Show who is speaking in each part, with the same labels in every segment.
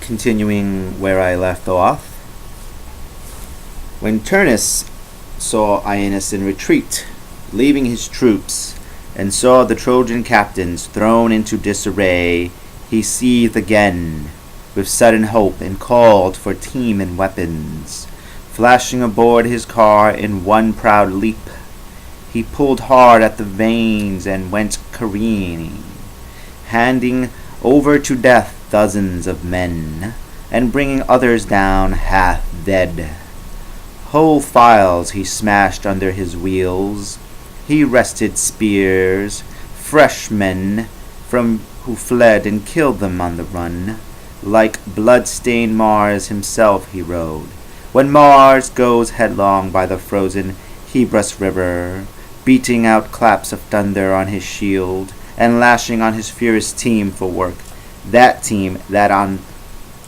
Speaker 1: Continuing where I left off. When Turnus saw Aeneid in retreat, leaving his troops, and saw the Trojan captains thrown into disarray, he seethed again with sudden hope and called for team and weapons. Flashing aboard his car in one proud leap, he pulled hard at the reins and went careening, handing over to death dozens of men, and bringing others down half dead. Whole files he smashed under his wheels. He wrested spears, fresh men from who fled and killed them on the run. Like blood-stained Mars himself he rode, when Mars goes headlong by the frozen Hebrus river, beating out claps of thunder on his shield, and lashing on his furious team for work, that team that on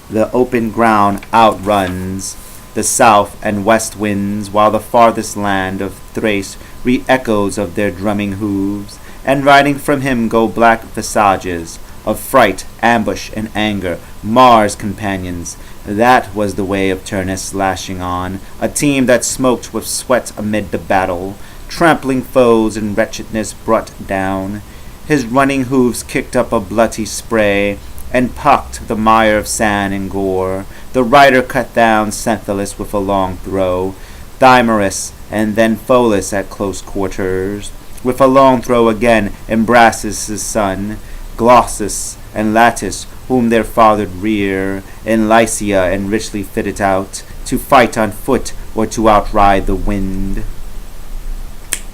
Speaker 1: the open ground outruns the south and west winds, while the farthest land of Thrace re-echoes of their drumming hooves, and riding from him go black visages of fright, ambush, and anger, Mars' companions. That was the way of Turnus lashing on, a team that smoked with sweat amid the battle, trampling foes in wretchedness brought down. His running hooves kicked up a bloody spray, and pocked the mire of sand and gore. The rider cut down Sthenelus with a long throw, Thymerus, and then Pholus at close quarters. With a long throw again Imbrasus' son, Glaucus and Latus, whom their father rear, in Lycia and richly fitted out, to fight on foot or to outride the wind.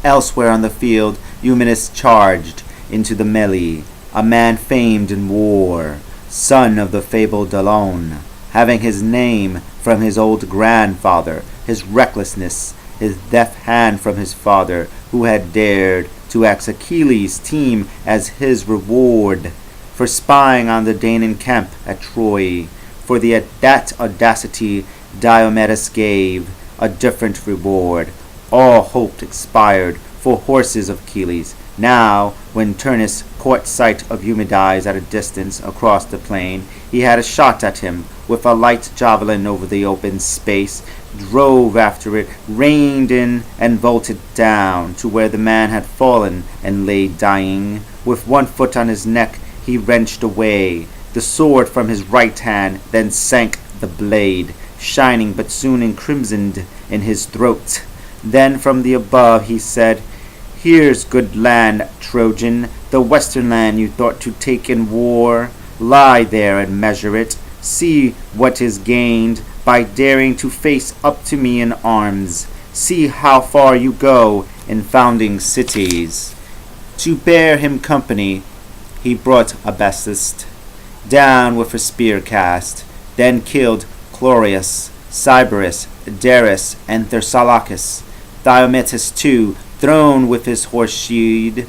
Speaker 1: Elsewhere on the field Eumenes charged into the melee, a man famed in war, son of the fabled Dolon, having his name from his old grandfather, his recklessness, his deft hand from his father, who had dared to ask Achilles' team as his reward for spying on the Danaan camp at Troy. For that audacity Diomedes gave a different reward. All hope expired for horses of Achilles. Now, when Turnus caught sight of Eumedes at a distance across the plain, he had a shot at him with a light javelin over the open space, drove after it, reined in, and vaulted down to where the man had fallen and lay dying. With one foot on his neck he wrenched away the sword from his right hand, then sank the blade, shining but soon encrimsoned, in his throat. Then from the above he said, "Here's good land, Trojan, the western land you thought to take in war. Lie there and measure it. See what is gained by daring to face up to me in arms. See how far you go in founding cities." To bear him company, he brought Abestus down with a spear cast, then killed Chlorius, Sybaris, Dares, and Thrasylochus. Diomedes too, thrown with his horse sheath,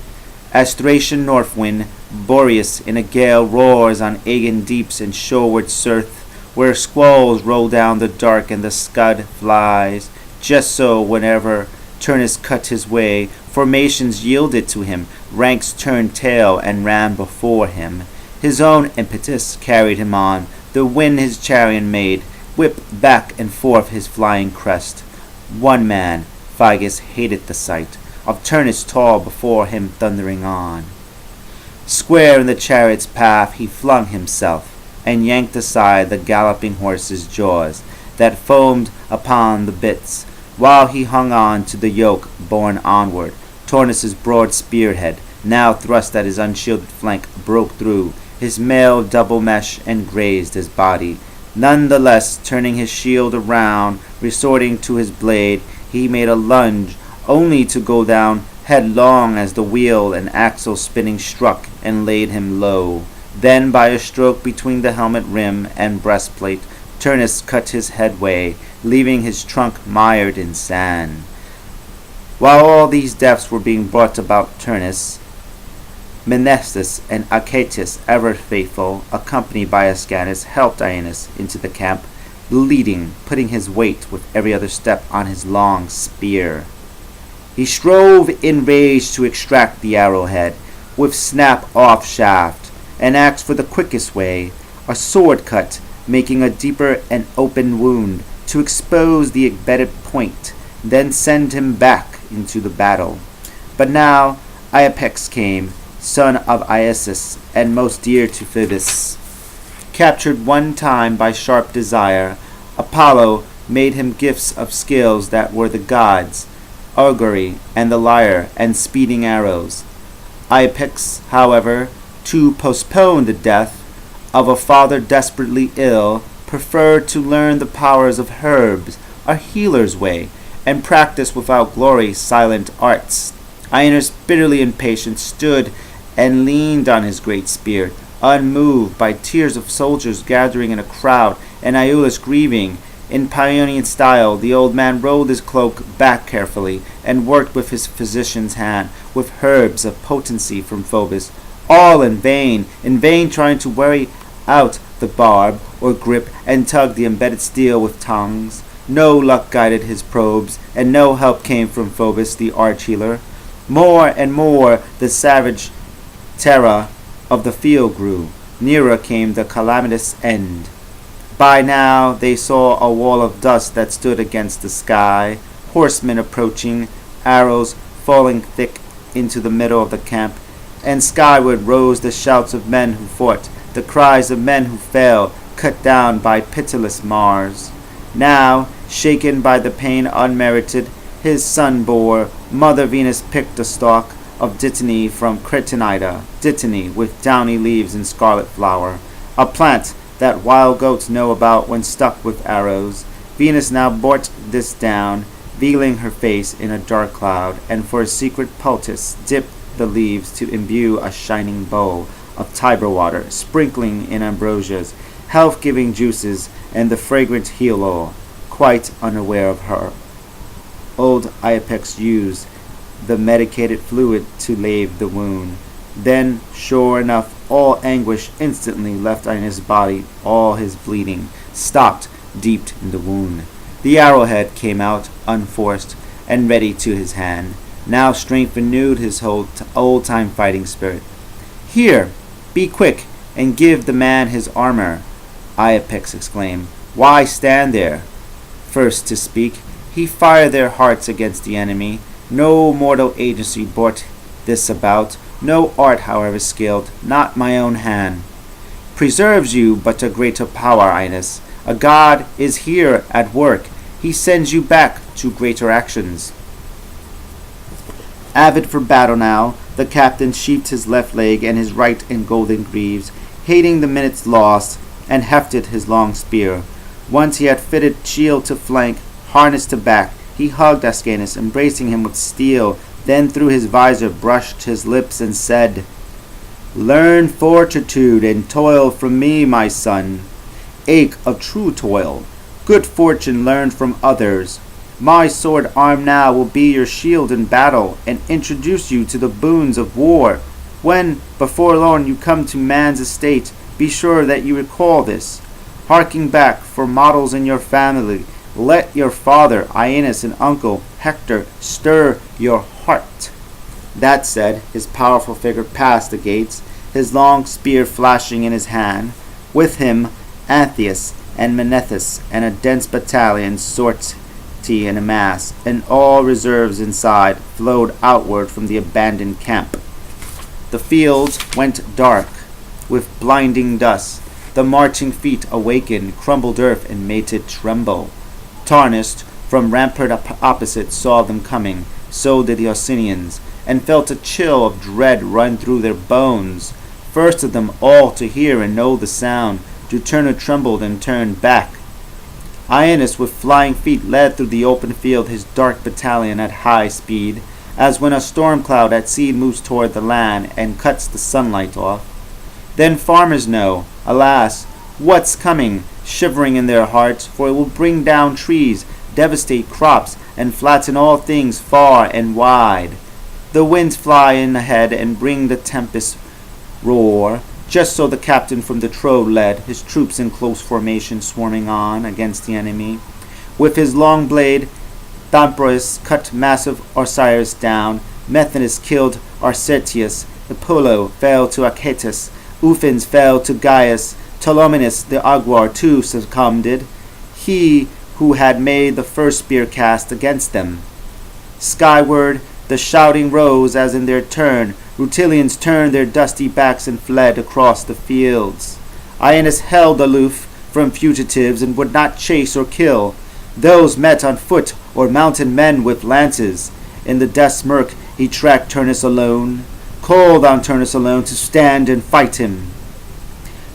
Speaker 1: as Thracian northwind, Boreas in a gale roars on Aegean deeps and shoreward Cirth, where squalls roll down the dark and the scud flies. Just so, whenever Turnus cut his way, formations yielded to him, ranks turned tail and ran before him. His own impetus carried him on, the wind his chariot made, whipped back and forth his flying crest. One man, Phygus, hated the sight of Turnus tall before him thundering on. Square in the chariot's path he flung himself, and yanked aside the galloping horse's jaws that foamed upon the bits, while he hung on to the yoke, borne onward. Turnus's broad spearhead, now thrust at his unshielded flank, broke through his mail double mesh and grazed his body. None the less, turning his shield around, resorting to his blade, he made a lunge, only to go down headlong as the wheel and axle spinning struck and laid him low. Then, by a stroke between the helmet rim and breastplate, Turnus cut his headway, leaving his trunk mired in sand. While all these deaths were being brought about Turnus, Menestheus and Achates, ever faithful, accompanied by Ascanius, helped Aeneas into the camp, bleeding, putting his weight with every other step on his long spear. He strove in rage to extract the arrowhead, with snap-off shaft, and asked for the quickest way, a sword cut making a deeper and open wound to expose the embedded point, then send him back into the battle. But now Aeneas came, son of Iasus, and most dear to Phoebus. Captured one time by sharp desire, Apollo made him gifts of skills that were the gods, augury and the lyre and speeding arrows. Aeneas, however, to postpone the death of a father desperately ill, preferred to learn the powers of herbs, a healer's way, and practice without glory silent arts. Aeneas, bitterly impatient, stood and leaned on his great spear, unmoved by tears of soldiers gathering in a crowd, and Iülus grieving. In Paeonian style, the old man rolled his cloak back carefully, and worked with his physician's hand, with herbs of potency from Phoebus, all in vain trying to weary out the barb, or grip and tug the embedded steel with tongues. No luck guided his probes, and no help came from Phoebus, the arch-healer. More and more the savage terror of the field grew. Nearer came the calamitous end. By now they saw a wall of dust that stood against the sky, horsemen approaching, arrows falling thick into the middle of the camp, and skyward rose the shouts of men who fought, the cries of men who fell, cut down by pitiless Mars. Now, shaken by the pain unmerited, his son bore, Mother Venus picked a stalk of dittany from Cretonida, dittany with downy leaves and scarlet flower, a plant that wild goats know about when stuck with arrows. Venus now brought this down, veiling her face in a dark cloud, and for a secret poultice dipped the leaves to imbue a shining bowl of Tiber water, sprinkling in ambrosias, health-giving juices, and the fragrant heel oil, quite unaware of her. Old Aeneas used the medicated fluid to lave the wound. Then, sure enough, all anguish instantly left Aeneas' body, all his bleeding stopped deep in the wound. The arrowhead came out, unforced, and ready to his hand. Now strength renewed his whole old-time fighting spirit. "Here, be quick, and give the man his armor," Aeneas exclaimed. "Why stand there?" First to speak, he fired their hearts against the enemy. No mortal agency brought this about, no art however skilled, not my own hand. Preserves you but a greater power, Aeneas. A god is here at work. He sends you back to greater actions. Avid for battle now, the captain sheathed his left leg and his right in golden greaves, hating the minutes lost, and hefted his long spear. Once he had fitted shield to flank, harness to back, he hugged Ascanius, embracing him with steel, then through his visor brushed his lips and said, "Learn fortitude and toil from me, my son. Ache of true toil. Good fortune learned from others. My sword arm now will be your shield in battle, and introduce you to the boons of war. When, before long, you come to man's estate, be sure that you recall this. Harking back for models in your family, let your father, Aeneas, and uncle, Hector, stir your heart." That said, his powerful figure passed the gates, his long spear flashing in his hand. With him, Antheus and Menethus, and a dense battalion sortie in a mass, and all reserves inside flowed outward from the abandoned camp. The fields went dark, with blinding dust. The marching feet awakened, crumbled earth, and made it tremble. Tarnished, from rampart opposite saw them coming, so did the Orsinians, and felt a chill of dread run through their bones. First of them all to hear and know the sound, Juturna trembled and turned back. Aeneas with flying feet led through the open field his dark battalion at high speed, as when a storm cloud at sea moves toward the land and cuts the sunlight off. Then farmers know, alas, what's coming, shivering in their hearts, for it will bring down trees, devastate crops, and flatten all things far and wide. The winds fly in ahead and bring the tempest roar, just so the captain from the Troad led his troops in close formation swarming on against the enemy. With his long blade, Thamprois cut massive Osiris down, Methinus killed Arcetius, Apollo fell to Achates, Ufens fell to Gaius, Tolomenes the Aguar too succumbed, he who had made the first spear cast against them. Skyward the shouting rose as in their turn Rutilians turned their dusty backs and fled across the fields. Aeneas held aloof from fugitives and would not chase or kill those met on foot or mounted men with lances. In the death's murk he tracked Turnus alone, called on Turnus alone to stand and fight him.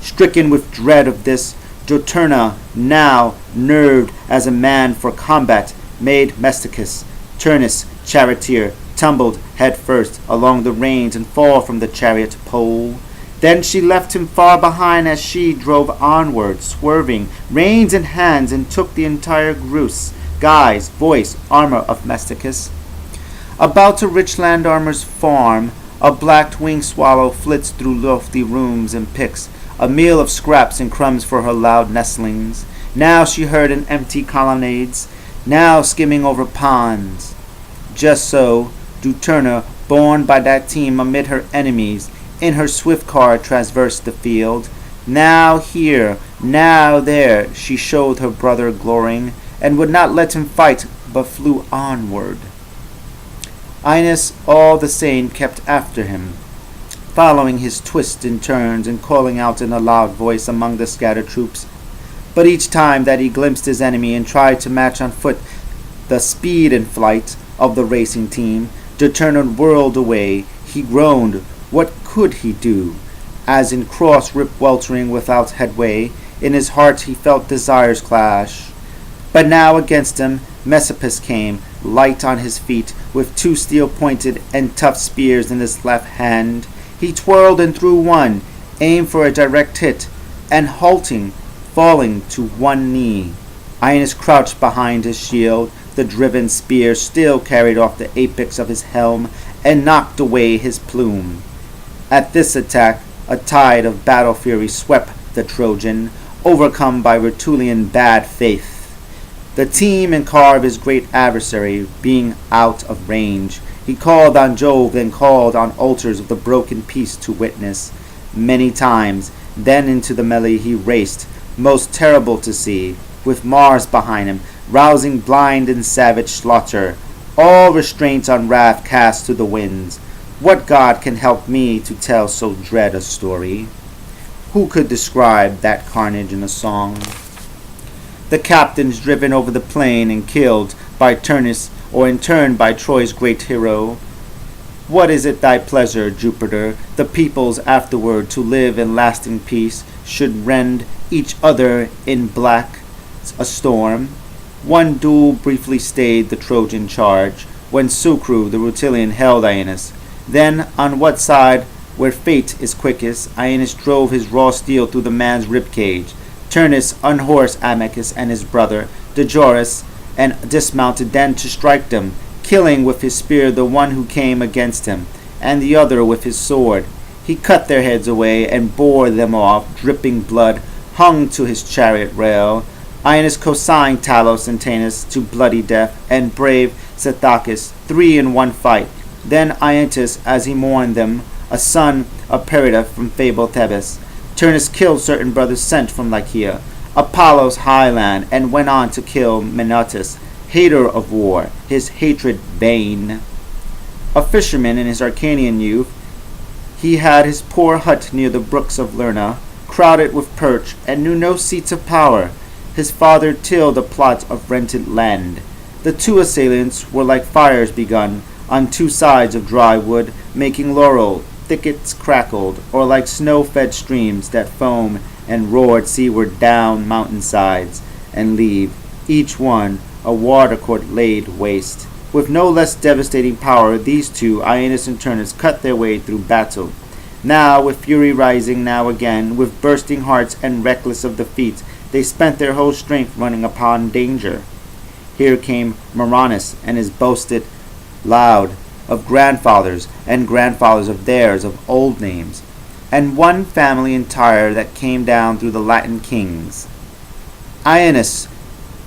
Speaker 1: Stricken with dread of this, Juturna, now nerved as a man for combat, made Mesticus, Turnus' charioteer, tumbled head first along the reins and fall from the chariot pole. Then she left him far behind as she drove onward, swerving, reins in hands, and took the entire guise, voice, armor of Mesticus. About a rich landowner's farm, a black-winged swallow flits through lofty rooms and picks a meal of scraps and crumbs for her loud nestlings. Now she heard in empty colonnades, now skimming over ponds. Just so, Juturna, borne by that team amid her enemies, in her swift car traversed the field. Now here, now there, she showed her brother glorying, and would not let him fight, but flew onward. Aeneas all the same kept after him, following his twists and turns and calling out in a loud voice among the scattered troops. But each time that he glimpsed his enemy and tried to match on foot the speed and flight of the racing team, Juturna whirled away. He groaned. What could he do? As in cross rip weltering without headway, in his heart he felt desires clash. But now against him Messapus came, light on his feet, with two steel-pointed and tough spears in his left hand. He twirled and threw one, aimed for a direct hit, and halting, falling to one knee. Aeneas crouched behind his shield. The driven spear still carried off the apex of his helm and knocked away his plume. At this attack, a tide of battle fury swept the Trojan, overcome by Rutulian bad faith. The team and car of his great adversary being out of range, he called on Jove, then called on altars of the broken peace to witness. Many times, then into the melee he raced, most terrible to see, with Mars behind him, rousing blind and savage slaughter, all restraint on wrath cast to the winds. What god can help me to tell so dread a story? Who could describe that carnage in a song? The captains driven over the plain and killed by Turnus, or in turn by Troy's great hero. What is it thy pleasure, Jupiter, the peoples afterward to live in lasting peace should rend each other in black a storm? One duel briefly stayed the Trojan charge, when Sucru the Rutilian held Aeneas. Then, on what side, where fate is quickest, Aeneas drove his raw steel through the man's ribcage. Turnus unhorsed Amycus and his brother, Digoras, and dismounted then to strike them, killing with his spear the one who came against him, and the other with his sword. He cut their heads away and bore them off, dripping blood, hung to his chariot rail. Aeneas consigned Talos and Taenus to bloody death, and brave Cethacus, 3 in one fight. Then Aeneas, as he mourned them, a son of Perida from fabled Thebes. Turnus killed certain brothers sent from Lycia, Apollo's highland, and went on to kill Menoetes, hater of war, his hatred bane. A fisherman in his Arcanian youth, he had his poor hut near the brooks of Lerna, crowded with perch, and knew no seats of power. His father tilled a plot of rented land. The two assailants were like fires begun on two sides of dry wood, making laurel thickets crackled, or like snow-fed streams that foam and roared seaward down mountainsides, and leave, each one, a watercourt laid waste. With no less devastating power, these two, Aeneas and Turnus, cut their way through battle. Now, with fury rising, now again, with bursting hearts and reckless of defeat, they spent their whole strength running upon danger. Here came Maranis and his boasted loud of grandfathers and grandfathers of theirs of old names, and one family entire that came down through the Latin kings. Aeneas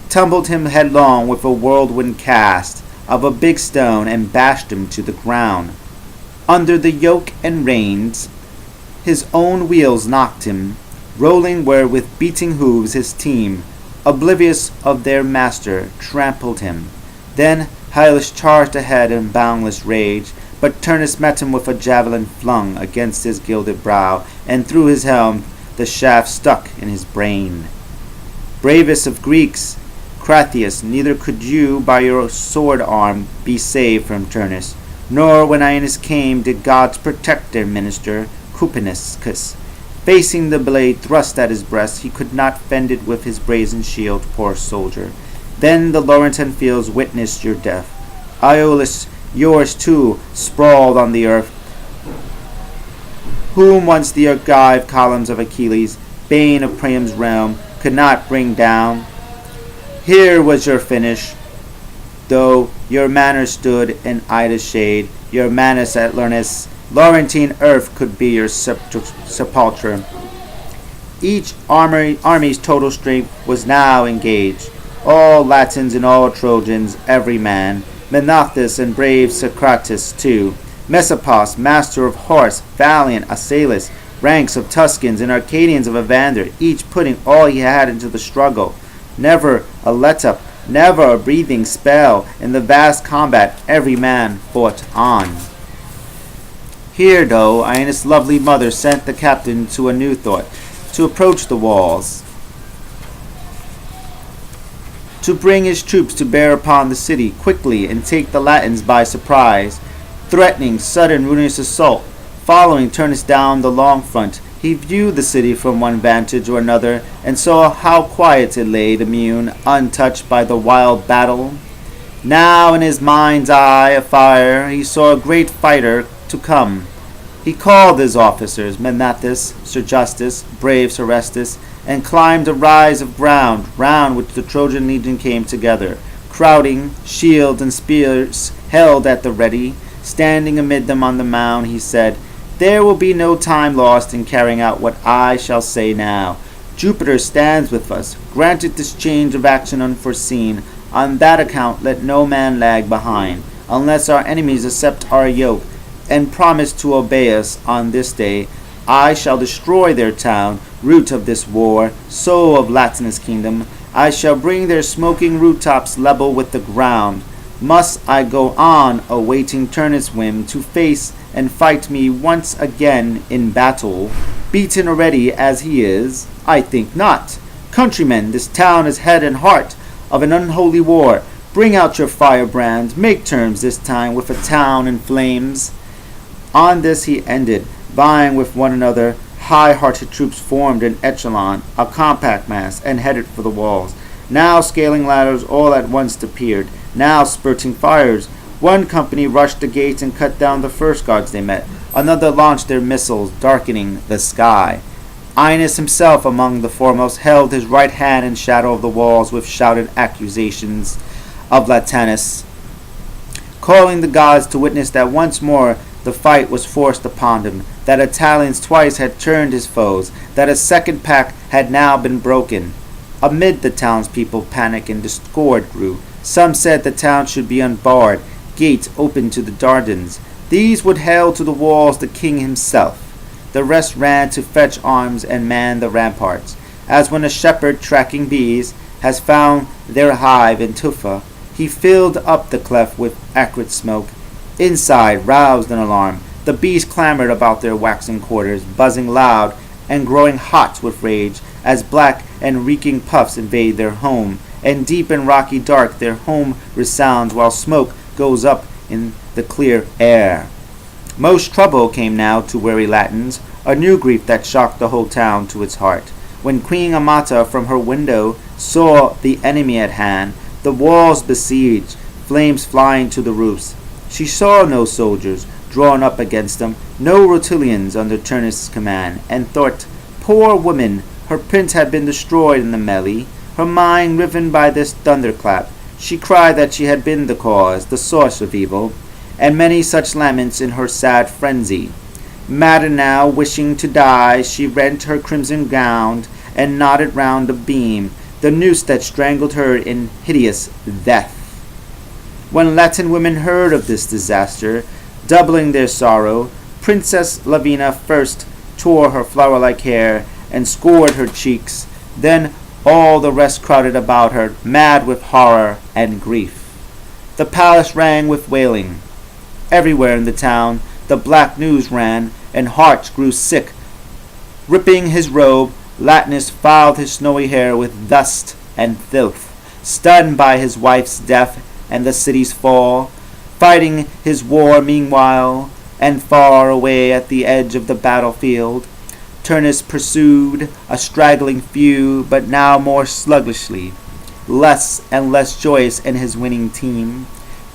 Speaker 1: tumbled him headlong with a whirlwind cast of a big stone and bashed him to the ground. Under the yoke and reins, his own wheels knocked him. rolling where with beating hooves his team, oblivious of their master, trampled him. Then Hylas charged ahead in boundless rage, but Turnus met him with a javelin flung against his gilded brow, and through his helm the shaft stuck in his brain. Bravest of Greeks, Crathius, neither could you by your sword arm be saved from Turnus, nor when Aeneas came did gods protect their minister, Cupiniscus. Facing the blade thrust at his breast, he could not fend it with his brazen shield, poor soldier. Then the Laurentine fields witnessed your death. Iolus, yours too, sprawled on the earth, whom once the argive columns of Achilles, bane of Priam's realm, could not bring down. Here was your finish, though your manor stood in Ida's shade, your manus at Lernus, Laurentine earth could be your sepulchre. Each army's total strength was now engaged, all Latins and all Trojans, every man, Menoethus and brave Socrates too, Messapus, master of horse, valiant Asaeus, ranks of Tuscans and Arcadians of Evander, each putting all he had into the struggle. Never a let-up, never a breathing spell. In the vast combat every man fought on. Here, though, Aeneas' lovely mother sent the captain to a new thought, to approach the walls, to bring his troops to bear upon the city quickly and take the Latins by surprise. Threatening sudden ruinous assault, following Turnus down the long front, he viewed the city from one vantage or another, and saw how quiet it lay, immune, untouched by the wild battle. Now in his mind's eye afire, he saw a great fighter to come. He called his officers, Menoethus, Sergestus, brave Serestus, and climbed a rise of ground, round which the Trojan legion came together, crowding, shields and spears held at the ready. Standing amid them on the mound, he said, "There will be no time lost in carrying out what I shall say now. Jupiter stands with us, granted this change of action unforeseen. On that account let no man lag behind, unless our enemies accept our yoke, and promise to obey us on this day. I shall destroy their town, root of this war, soul of Latinus' kingdom. I shall bring their smoking rooftops level with the ground. Must I go on, awaiting Turnus' whim, to face and fight me once again in battle? Beaten already as he is? I think not. Countrymen, this town is head and heart of an unholy war. Bring out your firebrands, make terms this time with a town in flames." On this he ended, vying with one another. High-hearted troops formed in echelon, a compact mass, and headed for the walls. Now scaling ladders all at once appeared, now spurting fires. One company rushed the gates and cut down the first guards they met. Another launched their missiles, darkening the sky. Aeneas himself, among the foremost, held his right hand in shadow of the walls with shouted accusations of Latinus, calling the gods to witness that once more the fight was forced upon him, that Italians twice had turned his foes, that a second pact had now been broken. Amid the townspeople panic and discord grew. Some said the town should be unbarred, gates open to the Dardans. These would hail to the walls the king himself. The rest ran to fetch arms and man the ramparts, as when a shepherd tracking bees has found their hive in tufa. He filled up the cleft with acrid smoke. Inside, roused in alarm, the bees clamored about their waxen quarters, buzzing loud and growing hot with rage, as black and reeking puffs invade their home, and deep and rocky dark their home resounds, while smoke goes up in the clear air. Most trouble came now to weary Latins, a new grief that shocked the whole town to its heart. When Queen Amata from her window saw the enemy at hand, the walls besieged, flames flying to the roofs, she saw no soldiers drawn up against them, no Rutilians under Turnus' command, and thought, poor woman, her prince had been destroyed in the melee. Her mind riven by this thunderclap, she cried that she had been the cause, the source of evil, and many such laments in her sad frenzy. Maddened now, wishing to die, she rent her crimson gown and knotted round a beam the noose that strangled her in hideous death. When Latin women heard of this disaster, doubling their sorrow, Princess Lavina first tore her flower-like hair and scored her cheeks. Then all the rest crowded about her, mad with horror and grief. The palace rang with wailing. Everywhere in the town the black news ran, and hearts grew sick. Ripping his robe, Latinus filed his snowy hair with dust and filth, stunned by his wife's death and the city's fall, fighting his war meanwhile, and far away at the edge of the battlefield, Turnus pursued a straggling few, but now more sluggishly, less and less joyous in his winning team.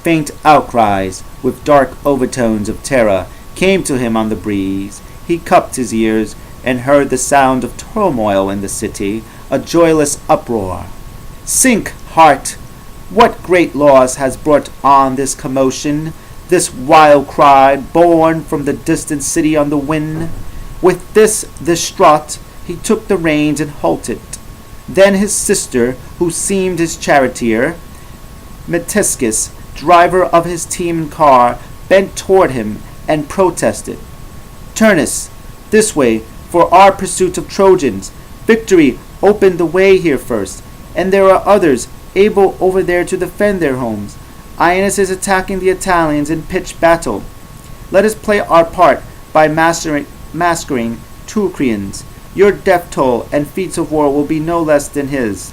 Speaker 1: Faint outcries, with dark overtones of terror, came to him on the breeze. He cupped his ears, and heard the sound of turmoil in the city, a joyless uproar. Sink, heart! What great loss has brought on this commotion, this wild cry borne from the distant city on the wind? With this distraught, he took the reins and halted. Then his sister, who seemed his charioteer, Metiscus, driver of his team and car, bent toward him and protested. Turnus, this way, for our pursuit of Trojans. Victory opened the way here first, and there are others able over there to defend their homes. Aeneid is attacking the Italians in pitched battle. Let us play our part by massacring Teucrians. Your death toll and feats of war will be no less than his.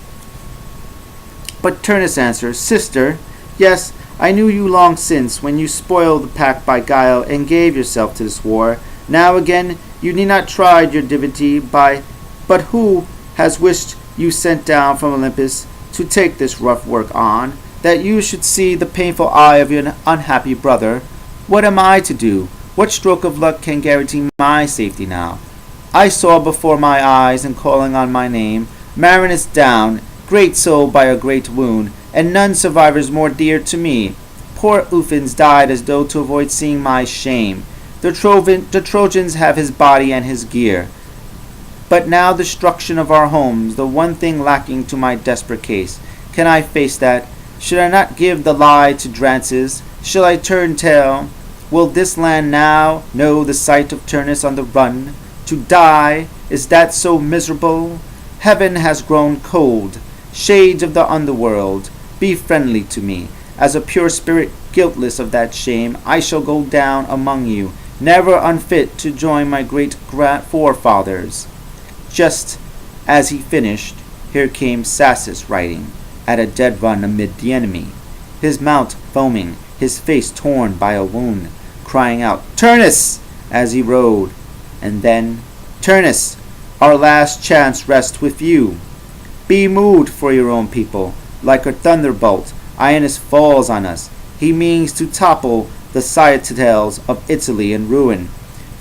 Speaker 1: But Turnus answered, Sister, yes, I knew you long since, when you spoiled the pact by guile and gave yourself to this war. Now again you need not try your divinity but who has wished you sent down from Olympus to take this rough work on, that you should see the painful eye of your unhappy brother? What am I to do? What stroke of luck can guarantee my safety now? I saw before my eyes, in calling on my name, Marinus down, great soul by a great wound, and none survivors more dear to me. Poor Ufens died as though to avoid seeing my shame. The Trojans have his body and his gear. But now destruction of our homes, the one thing lacking to my desperate case. Can I face that? Should I not give the lie to Drances? Shall I turn tail? Will this land now know the sight of Turnus on the run? To die, is that so miserable? Heaven has grown cold. Shades of the underworld, be friendly to me. As a pure spirit guiltless of that shame, I shall go down among you, never unfit to join my great forefathers. Just as he finished, here came Sassus riding at a dead run amid the enemy, his mount foaming, his face torn by a wound, crying out, Turnus! as he rode. And then, Turnus, our last chance rests with you. Be moved for your own people. Like a thunderbolt, Aeneas falls on us. He means to topple the citadels of Italy in ruin.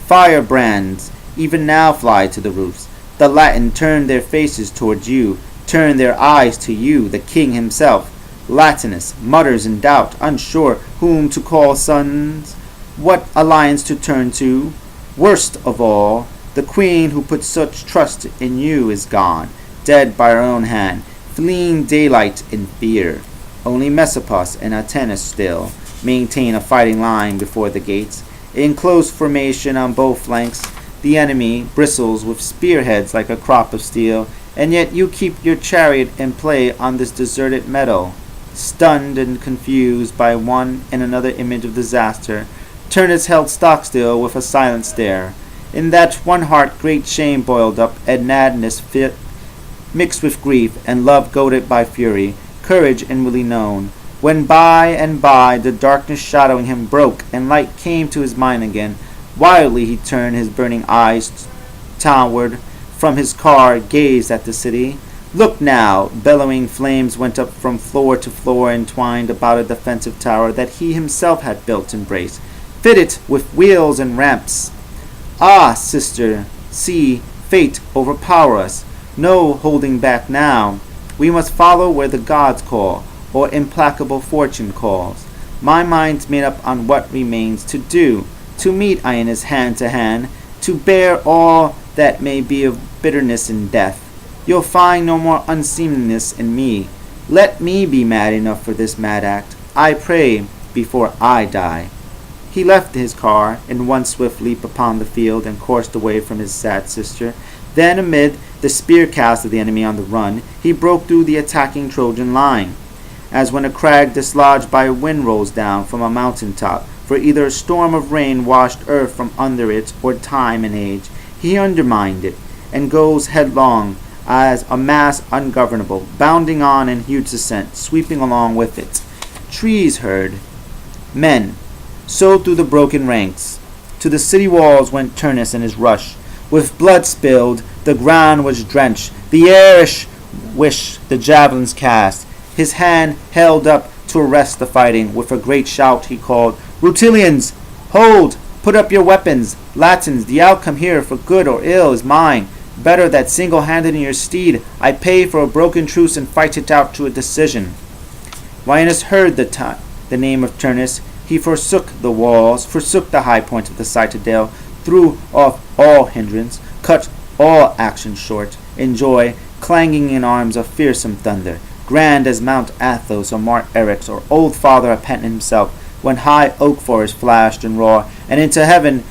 Speaker 1: Firebrands even now fly to the roofs. The Latin turn their faces towards you, turn their eyes to you, the king himself. Latinus mutters in doubt, unsure whom to call sons, what alliance to turn to. Worst of all, the queen who put such trust in you is gone, dead by her own hand, fleeing daylight in fear. Only Messapus and Atenas still maintain a fighting line before the gates. In close formation on both flanks, the enemy bristles with spearheads like a crop of steel, and yet you keep your chariot in play on this deserted meadow. Stunned and confused by one and another image of disaster, Turnus held stock still with a silent stare. In that one heart great shame boiled up, and madness mixed with grief, and love goaded by fury, courage inwardly known. When by and by the darkness shadowing him broke, and light came to his mind again, wildly he turned his burning eyes townward, from his car gazed at the city. Look now! Bellowing flames went up from floor to floor, entwined about a defensive tower that he himself had built and braced, fitted with wheels and ramps. Ah, sister, see, fate overpower us. No holding back now. We must follow where the gods call, or implacable fortune calls. My mind's made up on what remains to do, to meet Aeneas hand to hand, to bear all that may be of bitterness and death. You'll find no more unseemliness in me. Let me be mad enough for this mad act, I pray, before I die. He left his car in one swift leap upon the field, and coursed away from his sad sister, Then, amid the spear cast of the enemy on the run, he broke through the attacking Trojan line, as when a crag dislodged by a wind rolls down from a mountain top, for either a storm of rain washed earth from under it, or time and age. He undermined it, and goes headlong as a mass ungovernable, bounding on in huge descent, sweeping along with it. Trees heard. Men. So through the broken ranks. To the city walls went Turnus in his rush. With blood spilled, the ground was drenched. The airish wish the javelins cast. His hand held up to arrest the fighting. With a great shout he called, Rutilians, hold! Put up your weapons! Latins, the outcome here for good or ill is mine. Better that single-handed in your steed I pay for a broken truce and fight it out to a decision. Aeneas heard the name of Turnus. He forsook the walls, forsook the high point of the citadel, threw off all hindrance, cut all action short, in joy, clanging in arms of fearsome thunder, grand as Mount Athos or Mount Eryx or old Father Apennin himself, when high oak forest flashed and roared, and into heaven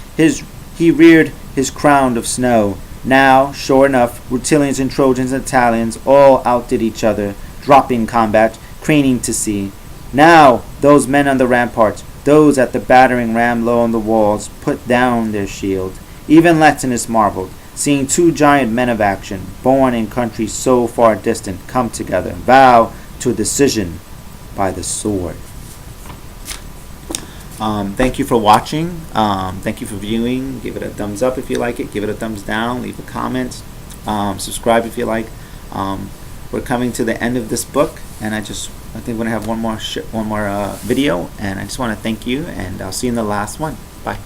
Speaker 1: he reared his crown of snow. Now, sure enough, Rutilians and Trojans and Italians all outdid each other, dropping combat, craning to see. Now, those men on the ramparts, those at the battering ram low on the walls, put down their shield. Even Latinus marveled, seeing two giant men of action, born in countries so far distant, come together, vow to a decision by the sword. Thank you for watching. Thank you for viewing. Give it a thumbs up if you like it. Give it a thumbs down. Leave a comment. Subscribe if you like. We're coming to the end of this book, and I think we're gonna have one more video, and I just want to thank you, and I'll see you in the last one. Bye.